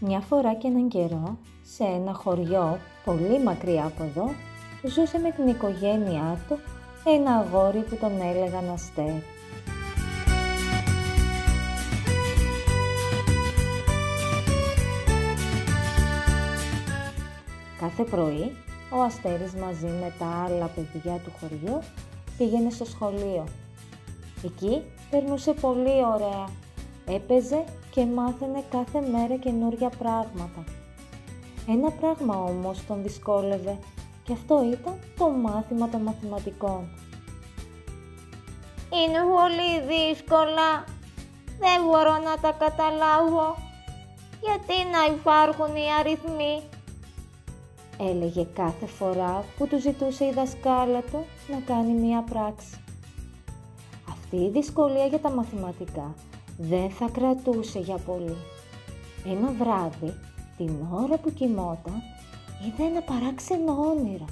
Μια φορά και έναν καιρό, σε ένα χωριό πολύ μακριά από εδώ, ζούσε με την οικογένειά του ένα αγόρι που τον έλεγαν Αστέρι. Κάθε πρωί, ο Αστέρης μαζί με τα άλλα παιδιά του χωριού πήγαινε στο σχολείο. Εκεί περνούσε πολύ ωραία. Έπαιζε και μάθαινε κάθε μέρα καινούρια πράγματα. Ένα πράγμα όμως τον δυσκόλευε και αυτό ήταν το μάθημα των μαθηματικών. Είναι πολύ δύσκολα. Δεν μπορώ να τα καταλάβω. Γιατί να υπάρχουν οι αριθμοί? Έλεγε κάθε φορά που του ζητούσε η δασκάλα του να κάνει μία πράξη. Αυτή η δυσκολία για τα μαθηματικά δεν θα κρατούσε για πολύ. Ένα βράδυ, την ώρα που κοιμόταν, είδε ένα παράξενο όνειρο.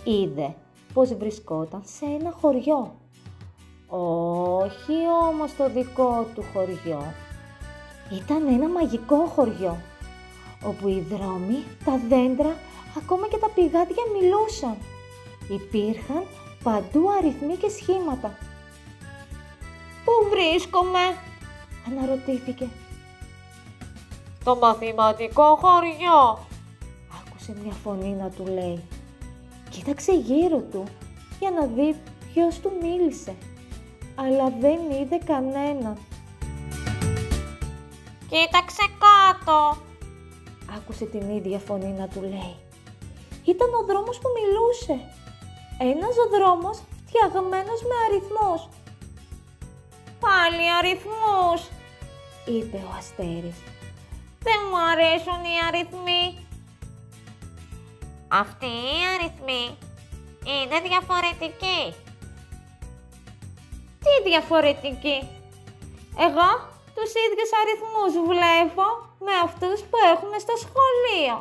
Είδε πως βρισκόταν σε ένα χωριό. Όχι όμως το δικό του χωριό. Ήταν ένα μαγικό χωριό, όπου οι δρόμοι, τα δέντρα, ακόμα και τα πηγάδια μιλούσαν. Υπήρχαν παντού αριθμοί και σχήματα. Πού βρίσκομαι? Αναρωτήθηκε. Στο μαθηματικό χωριό. Άκουσε μια φωνή να του λέει. Κοίταξε γύρω του για να δει ποιος του μίλησε, αλλά δεν είδε κανέναν. Κοίταξε κάτω. Άκουσε την ίδια φωνή να του λέει. Ήταν ο δρόμος που μιλούσε. Ένας δρόμος φτιαγμένος με αριθμούς. Πάλι αριθμούς, είπε ο Αστέρης. Δεν μου αρέσουν οι αριθμοί. Αυτοί οι αριθμοί είναι διαφορετικοί. Τι διαφορετικοί? Εγώ τους ίδιους αριθμούς βλέπω με αυτούς που έχουμε στο σχολείο.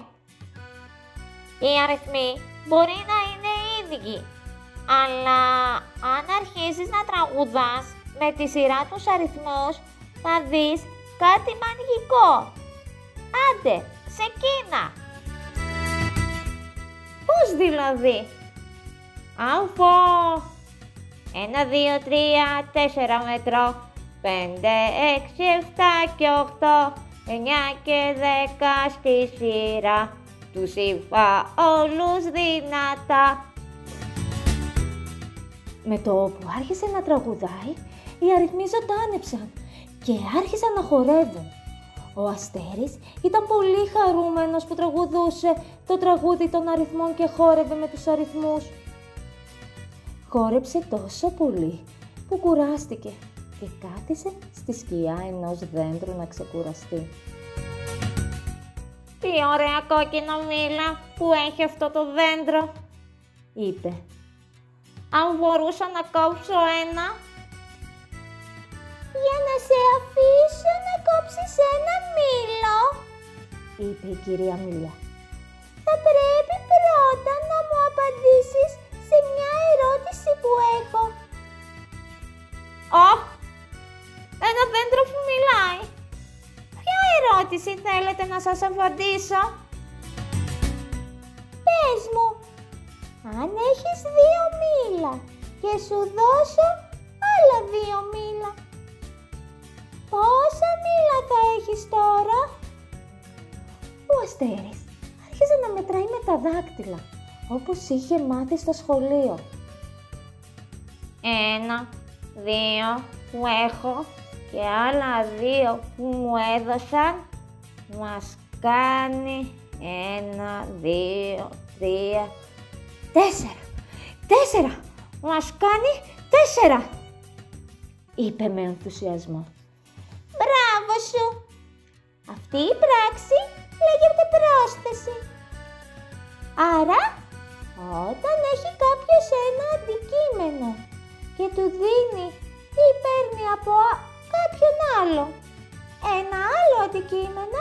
Οι αριθμοί μπορεί να είναι ίδιοι, αλλά αν αρχίσεις να τραγουδάς με τη σειρά τους αριθμούς, θα δεις κάτι μαγικό. Άντε, ξεκίνα! Πώς δηλαδή? Αμφώ! 1, 2, 3, 4 μετρώ, 5, 6, 7 και 8, 9 και 10 στη σειρά, τους είπα όλους δυνατά. Με το που άρχισε να τραγουδάει, οι αριθμοί ζωντάνεψαν και άρχισαν να χορεύουν. Ο Αστέρης ήταν πολύ χαρούμενος που τραγουδούσε το τραγούδι των αριθμών και χόρευε με τους αριθμούς. Χόρεψε τόσο πολύ που κουράστηκε και κάθισε στη σκιά ενός δέντρου να ξεκουραστεί. Τι ωραία κόκκινα μήλα που έχει αυτό το δέντρο, είπε. Αν μπορούσα να κόψω ένα. Για να σε αφήσω να κόψεις ένα μήλο, είπε η κυρία Μήλα. Θα πρέπει πρώτα να μου απαντήσεις σε μια ερώτηση που έχω. Ένα δέντρο που μιλάει. Ποια ερώτηση θέλετε να σας απαντήσω? Πες μου, αν έχεις 2 μήλα και σου δώσω άλλα 2 μήλα, πόσα μήλα θα έχεις τώρα? Ο Αστέρης άρχισε να μετράει με τα δάκτυλα, όπως είχε μάθει στο σχολείο. 1, 2 που έχω και άλλα 2 που μου έδωσαν, μας κάνει 1, 2, 3, 4! Μας κάνει 4! είπε με ενθουσιασμό. Μπράβο σου! Αυτή η πράξη λέγεται πρόσθεση. Άρα, όταν έχει κάποιος ένα αντικείμενο και του δίνει ή παίρνει από κάποιον άλλο ένα άλλο αντικείμενο,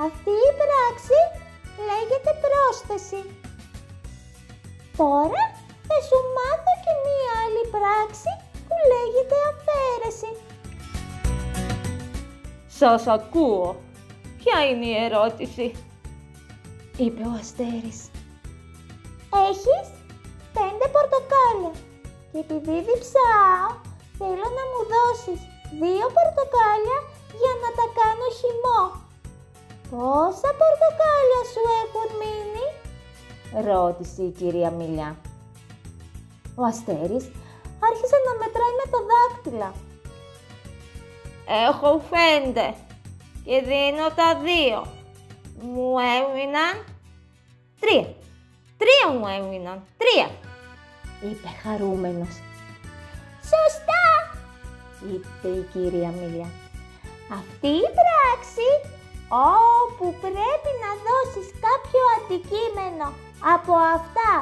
αυτή η πράξη λέγεται πρόσθεση. Τώρα θα σου μάθω και μία άλλη πράξη που λέγεται αφαίρεση. Σας ακούω. ποια είναι η ερώτηση?» είπε ο Αστέρης. «Έχεις 5 πορτοκάλια και επειδή διψάω, θέλω να μου δώσεις 2 πορτοκάλια για να τα κάνω χυμό. Πόσα πορτοκάλια σου έχουν μείνει?» ρώτησε η κυρία Μήλια. Ο Αστέρης άρχισε να μετράει με τα δάκτυλα. «Έχω 5 και δίνω τα 2. Μου έμειναν 3. 3 μου έμειναν. 3. είπε χαρούμενος. «Σωστά», είπε η κυρία Μήλια. «Αυτή η πράξη όπου πρέπει να δώσεις κάποιο αντικείμενο από αυτά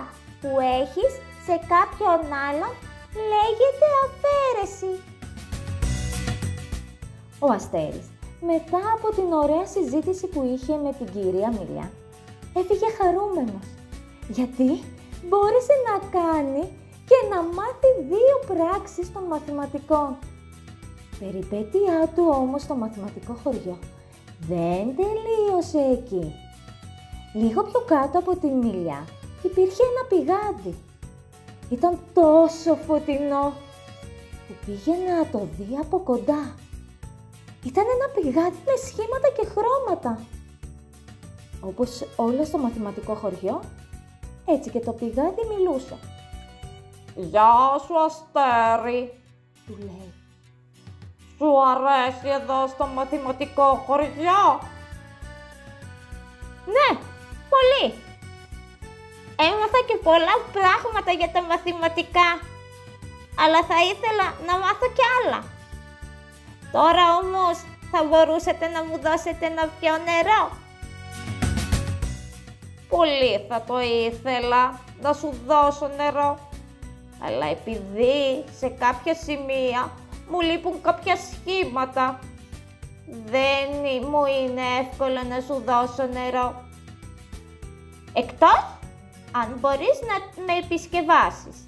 που έχεις σε κάποιον άλλον λέγεται αφαίρεση». Ο Αστέρης, μετά από την ωραία συζήτηση που είχε με την κυρία Μήλια, έφυγε χαρούμενος, γιατί μπόρεσε να κάνει και να μάθει 2 πράξεις των μαθηματικών. Περιπέτειά του όμως στο μαθηματικό χωριό δεν τελείωσε εκεί. Λίγο πιο κάτω από τη Μήλια υπήρχε ένα πηγάδι. Ήταν τόσο φωτεινό που πήγε να το δει από κοντά. Ήταν ένα πηγάδι με σχήματα και χρώματα. Όπως όλο στο μαθηματικό χωριό, έτσι και το πηγάδι μιλούσε. «Γεια σου, Αστέρη», του λέει. «Σου αρέσει εδώ στο μαθηματικό χωριό?» «Ναι, πολύ. Έμαθα και πολλά πράγματα για τα μαθηματικά, αλλά θα ήθελα να μάθω κι άλλα. Τώρα όμως θα μπορούσατε να μου δώσετε να πιω νερό?» «Πολύ θα το ήθελα να σου δώσω νερό, αλλά επειδή σε κάποια σημεία μου λείπουν κάποια σχήματα, δεν μου είναι εύκολο να σου δώσω νερό. Εκτός αν μπορείς να με επισκευάσεις,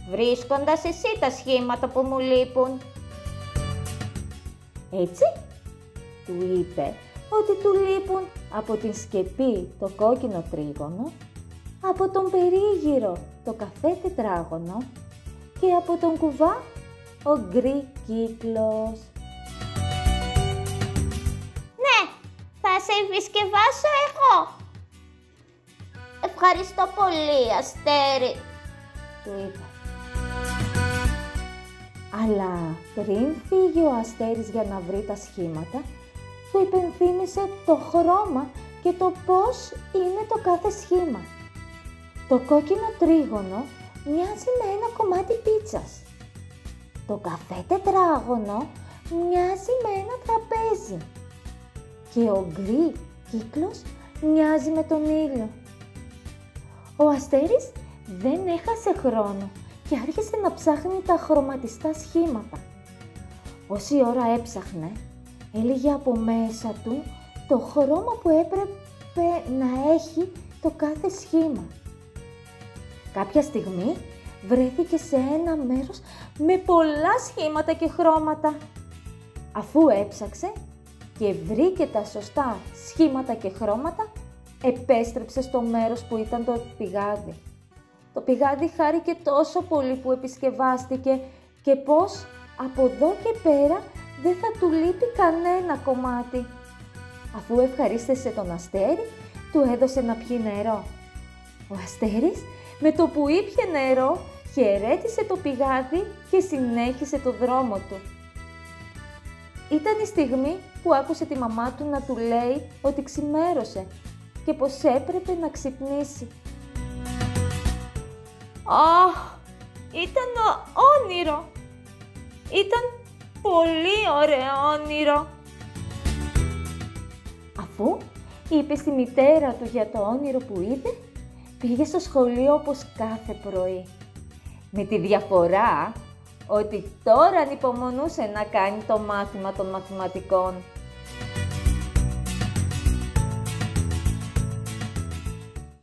βρίσκοντας εσύ τα σχήματα που μου λείπουν». Έτσι, του είπε ότι του λείπουν από την σκεπή το κόκκινο τρίγωνο, από τον περίγυρο το καφέ τετράγωνο και από τον κουβά ο γκρι κύκλος. «Ναι, θα σε επισκευάσω εγώ». «Ευχαριστώ πολύ, Αστέρη», του είπε. Αλλά πριν φύγει ο Αστέρης για να βρει τα σχήματα, του υπενθύμησε το χρώμα και το πώς είναι το κάθε σχήμα. Το κόκκινο τρίγωνο μοιάζει με ένα κομμάτι πίτσας. Το καφέ τετράγωνο μοιάζει με ένα τραπέζι. Και ο γκρι κύκλος μοιάζει με τον ήλιο. Ο Αστέρης δεν έχασε χρόνο και άρχισε να ψάχνει τα χρωματιστά σχήματα. Όση ώρα έψαχνε, έλεγε από μέσα του το χρώμα που έπρεπε να έχει το κάθε σχήμα. Κάποια στιγμή βρέθηκε σε ένα μέρος με πολλά σχήματα και χρώματα. Αφού έψαξε και βρήκε τα σωστά σχήματα και χρώματα, επέστρεψε στο μέρος που ήταν το πηγάδι. Το πηγάδι χάρηκε τόσο πολύ που επισκευάστηκε και πως από εδώ και πέρα δεν θα του λείπει κανένα κομμάτι. Αφού ευχαρίστησε τον Αστέρη, του έδωσε να πιει νερό. Ο Αστέρης με το που ήπιε νερό χαιρέτησε το πηγάδι και συνέχισε το δρόμο του. Ήταν η στιγμή που άκουσε τη μαμά του να του λέει ότι ξημέρωσε και πως έπρεπε να ξυπνήσει. «Αχ, ήταν όνειρο! Ήταν πολύ ωραίο όνειρο!» Αφού είπε στη μητέρα του για το όνειρο που είδε, πήγε στο σχολείο όπως κάθε πρωί. Με τη διαφορά ότι τώρα ανυπομονούσε να κάνει το μάθημα των μαθηματικών.